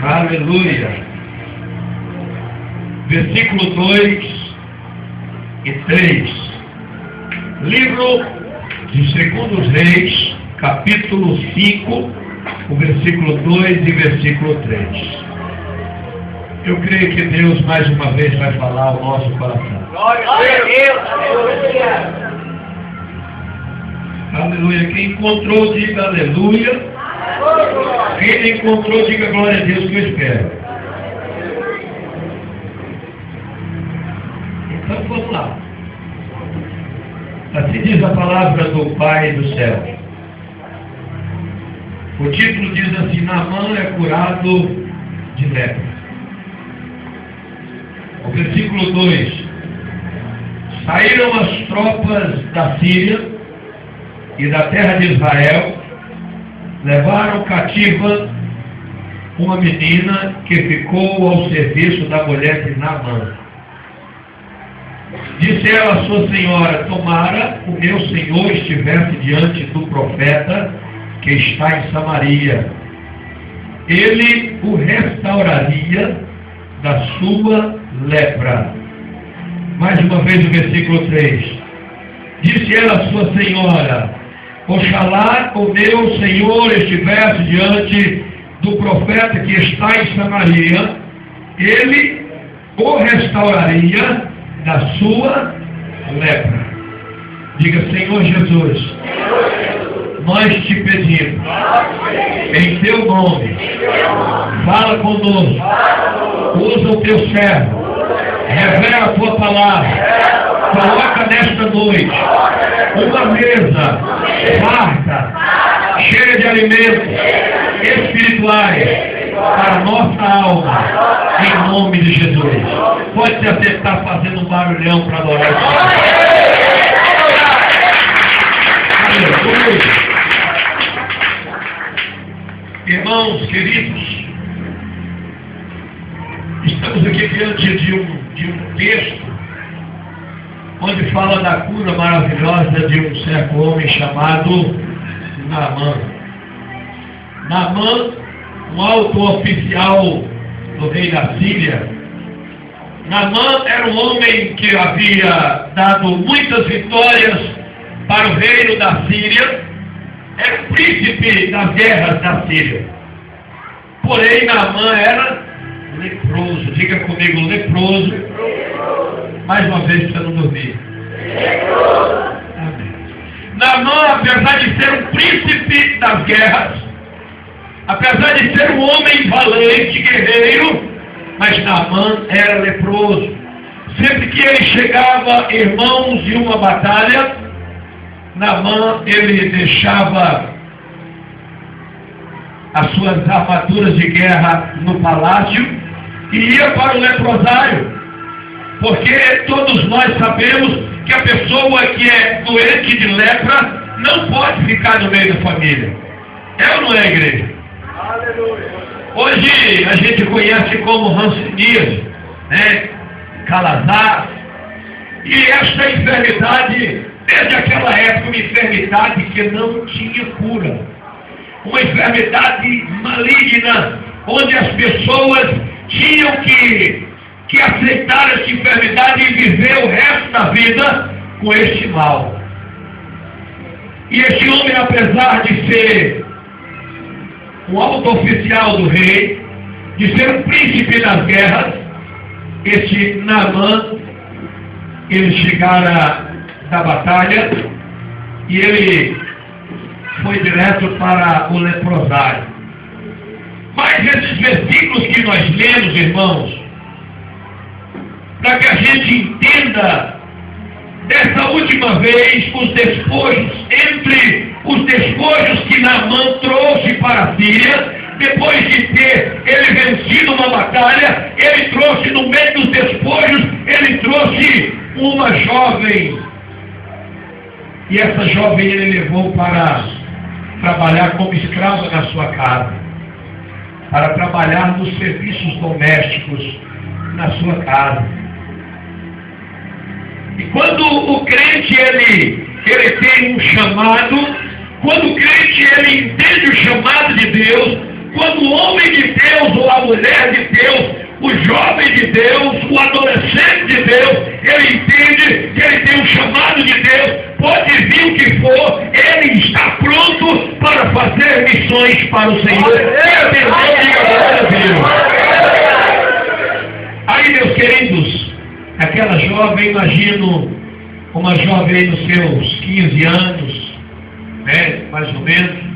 Aleluia. Versículo 2 e 3. Livro de 2 Reis, capítulo 5, o versículo 2 e versículo 3. Eu creio que Deus mais uma vez vai falar ao nosso coração. Glória a Deus! Aleluia! Aleluia. Quem encontrou, diga aleluia. Quem não encontrou, diga glória a Deus, que eu espero. Então vamos lá. Assim diz a palavra do Pai do céu. O título diz assim: Naamã é curado de lepra. O versículo 2: Saíram as tropas da Síria e da terra de Israel, levaram cativa uma menina que ficou ao serviço da mulher de Naamã. Disse ela à sua senhora: tomara o meu senhor estivesse diante do profeta que está em Samaria, ele o restauraria da sua lepra. Mais uma vez o versículo 3. Disse ela à sua senhora: oxalá o meu senhor estivesse diante do profeta que está em Samaria, ele o restauraria da sua lepra. Diga: Senhor Jesus, nós te pedimos, em teu nome, fala conosco, usa o teu servo, revela a tua palavra, coloca nesta noite uma mesa farta, cheia de alimentos espirituais para a nossa alma, em nome de Jesus. Pode se acertar fazendo um barulhão para adorar o Senhor. Irmãos queridos, estamos aqui diante de um texto onde fala da cura maravilhosa de um certo homem chamado Naamã. Naamã, um alto oficial do rei da Síria. Naamã era um homem que havia dado muitas vitórias para o reino da Síria, era o príncipe das guerras da Síria. Porém, Naamã era leproso. Diga comigo: leproso. Mais uma vez para não dormir. Amém. Naamã, apesar de ser um príncipe das guerras, apesar de ser um homem valente, guerreiro, mas Naamã era leproso. Sempre que ele chegava, irmãos, de uma batalha, Naamã, ele deixava as suas armaduras de guerra no palácio e ia para o leprosário. Porque todos nós sabemos que a pessoa que é doente de lepra não pode ficar no meio da família. É ou não é, igreja? Aleluia! Hoje a gente conhece como hanseníase, né? Calazar. E esta enfermidade, desde aquela época, uma enfermidade que não tinha cura. Uma enfermidade maligna, onde as pessoas tinham que aceitar essa enfermidade e viver o resto da vida com este mal. E este homem, apesar de ser um alto oficial do rei, de ser um príncipe das guerras, este Naamã, ele chegara da batalha e ele foi direto para o leprosário. Mas esses versículos que nós lemos, irmãos, para que a gente entenda dessa última vez os despojos, entre os despojos que Naamã trouxe para a Síria, depois de ter ele vencido uma batalha, ele trouxe no meio dos despojos, ele trouxe uma jovem. E essa jovem ele levou para trabalhar como escrava na sua casa, para trabalhar nos serviços domésticos na sua casa. E quando o crente ele tem um chamado, quando o crente ele entende o chamado de Deus, quando o homem de Deus ou a mulher de Deus, o jovem de Deus, o adolescente de Deus, ele entende que ele tem um chamado de Deus, pode vir o que for, ele está pronto para fazer missões para o Senhor. Aí, meus queridos, aquela jovem, imagino uma jovem nos seus 15 anos, né, mais ou menos,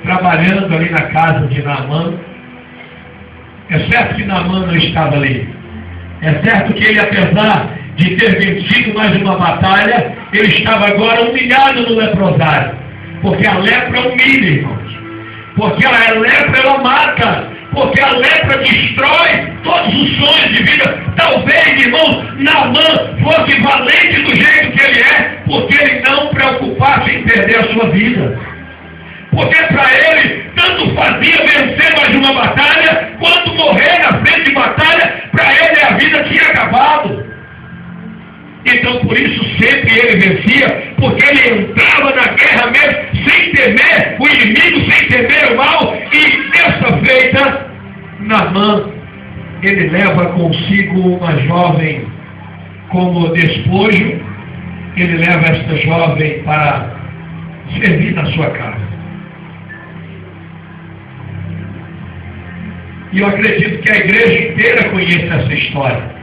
trabalhando ali na casa de Naamã. É certo que Naamã não estava ali. É certo que ele, apesar de ter vencido mais uma batalha, ele estava agora humilhado no leprosário. Porque a lepra humilha, irmãos. Porque a lepra, ela mata. Porque a lepra destrói todos os sonhos de vida. Talvez, irmãos, Naamã fosse valente do jeito que ele é, porque ele não preocupasse em perder a sua vida. Porque para ele, tanto fazia vencer mais uma batalha, quanto morrer na frente de batalha, para ele a vida tinha acabado. Então, por isso, sempre ele vencia, porque ele entrava na guerra mesmo, sem temer o inimigo, sem temer o mal, e dessa feita, Naamã, ele leva consigo uma jovem como despojo, ele leva esta jovem para servir na sua casa. E eu acredito que a igreja inteira conhece essa história.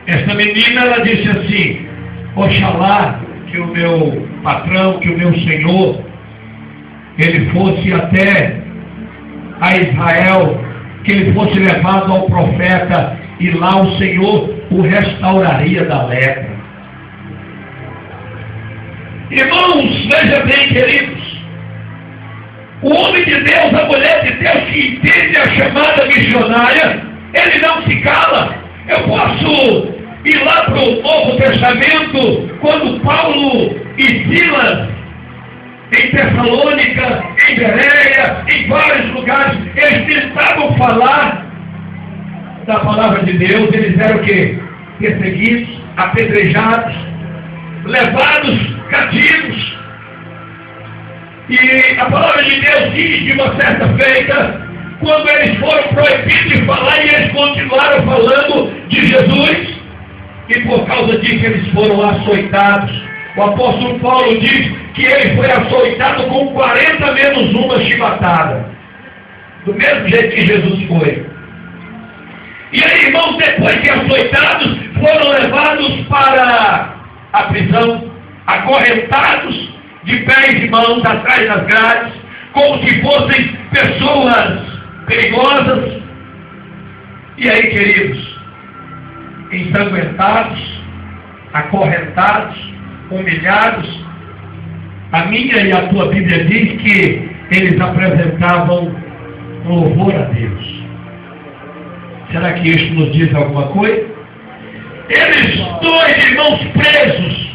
Essa menina, ela disse assim: oxalá que o meu patrão, que o meu senhor, ele fosse até a Israel, que ele fosse levado ao profeta, e lá o Senhor o restauraria da lepra. Irmãos, veja bem, queridos, o homem de Deus, a mulher de Deus que entende a chamada missionária, ele não se cala. Eu posso ir lá para o Novo Testamento, quando Paulo e Silas, em Tessalônica, em Bereia, em vários lugares, eles tentavam falar da palavra de Deus. Eles eram o quê? Perseguidos, apedrejados, levados cativos. E a palavra de Deus diz, de uma certa feita, quando eles foram proibidos de falar, e eles continuaram falando de Jesus, e por causa disso eles foram açoitados. O apóstolo Paulo diz que ele foi açoitado com 40 menos uma chibatada, do mesmo jeito que Jesus foi. E aí, irmãos, depois de açoitados, foram levados para a prisão, acorrentados, de pés e mãos atrás das grades, como se fossem pessoas perigosas. E aí, queridos, ensanguentados, acorrentados, humilhados, a minha e a tua Bíblia diz que eles apresentavam louvor a Deus. Será que isso nos diz alguma coisa? Eles dois irmãos presos,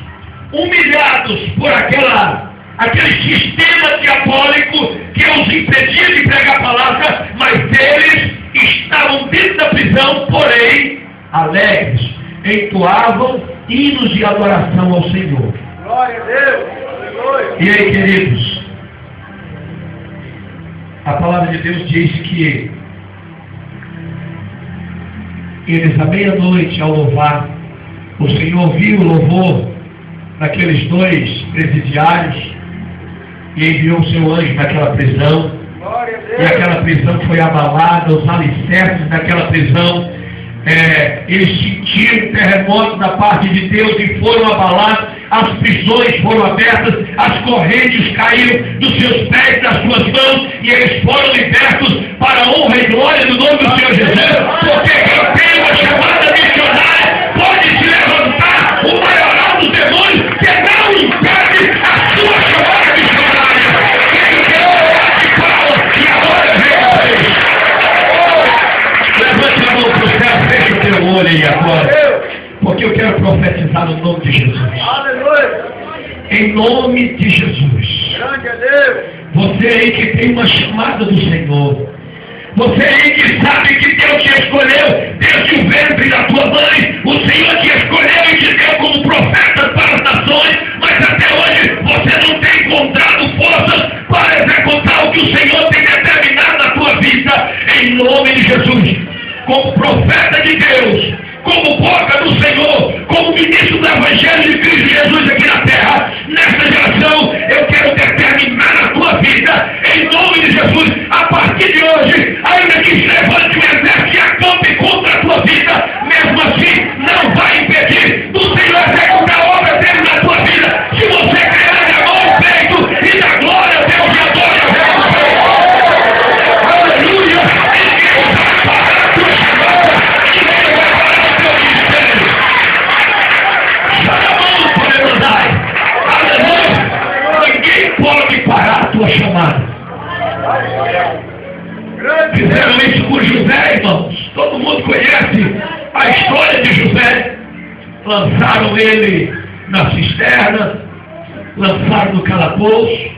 humilhados por aquele sistema diabólico que os impedia de pregar a palavra, mas eles estavam dentro da prisão, porém alegres, entoavam hinos de adoração ao Senhor. Glória a Deus! Aleluia! E aí, queridos, a palavra de Deus diz que eles à meia-noite, ao louvar, o Senhor viu o louvor daqueles dois presidiários e enviou o seu anjo naquela prisão. E aquela prisão foi abalada, os alicerces daquela prisão, eles sentiram o terremoto da parte de Deus e foram abalados, as prisões foram abertas, as correntes caíram dos seus pés, das suas mãos, e eles foram libertos para a honra e glória do nome do Senhor Jesus, porque quem tem uma chamada missionária pode se levantar o maioral dos demônios, que não impede a sua chamada missionária. Quem tem que fala e adora a Deus. Levante a mão para o céu, feche o teu olho aí agora, porque eu quero profetizar no nome de Jesus. Aleluia! Em nome de Jesus. Grande é Deus! Você aí que tem uma chamada do Senhor, você aí que sabe que Deus te escolheu desde o ventre da tua mãe, o Senhor te escolheu e te deu como profeta para as nações, mas até hoje você não tem encontrado forças para executar o que Senhor tem determinado na tua vida, em nome de Jesus, como profeta de Deus, como boca do Senhor, como ministro do Evangelho de Cristo Jesus aqui na terra, nesta geração, eu quero determinar na tua vida, em nome de Jesus, a partir de hoje, ainda que se levante um exército e acampe contra a tua vida, mesmo assim, não vai impedir do Senhor executar a obra dele na tua vida. Se você crer, a mão no peito e dá glória a Deus e adora a Deus. Aleluia! Ninguém vai parar a tua chamada, ninguém vai parar o teu ministério. Sai a mão, poderosidade. Aleluia! Ninguém pode parar a tua chamada. Fizeram isso com José, irmãos. Todo mundo conhece a história de José. Lançaram ele na cisterna, lançaram no calabouço,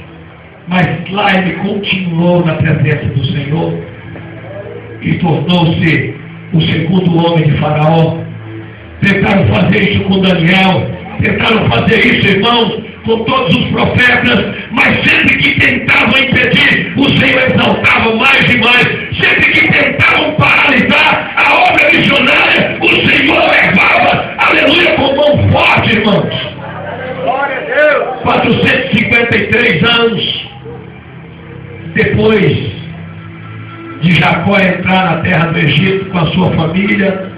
mas lá ele continuou na presença do Senhor e tornou-se o segundo homem de Faraó. Tentaram fazer isso com Daniel, tentaram fazer isso, irmãos, com todos os profetas, mas sempre que tentavam impedir, o Senhor exaltava mais e mais. Sempre que tentavam paralisar a obra missionária, o Senhor levava, aleluia, com mão forte, irmãos. Glória a Deus. 453 anos depois de Jacó entrar na terra do Egito com a sua família,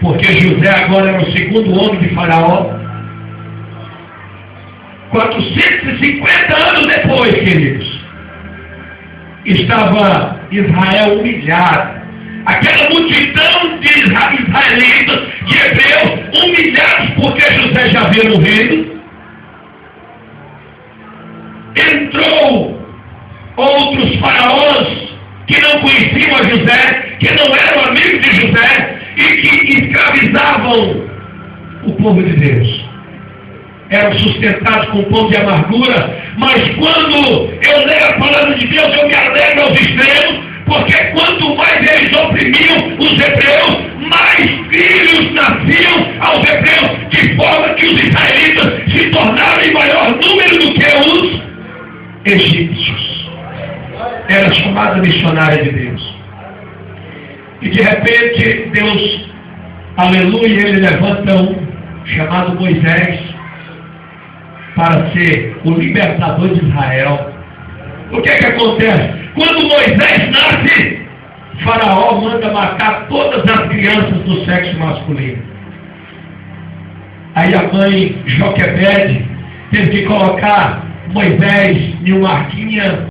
porque José agora era o segundo homem de Faraó. 450 anos depois, queridos, estava Israel humilhado. Aquela multidão de israelitas, de hebreus, humilhados porque José já havia morrido. Entrou outros faraós que não conheciam a José, que não eram amigos de José e que escravizavam o povo de Deus. Eram sustentados com pão de amargura, mas quando eu leio a palavra de Deus, eu me alegro aos extremos, porque quanto mais eles oprimiam os hebreus, mais filhos nasciam aos hebreus, de forma que os israelitas se tornaram em maior número do que os egípcios. Era chamada missionária de Deus. E de repente, Deus, aleluia, ele levanta um chamado Moisés para ser o libertador de Israel. O que é que acontece? Quando Moisés nasce, Faraó manda matar todas as crianças do sexo masculino. Aí a mãe Joquebede teve que colocar Moisés em uma arquinha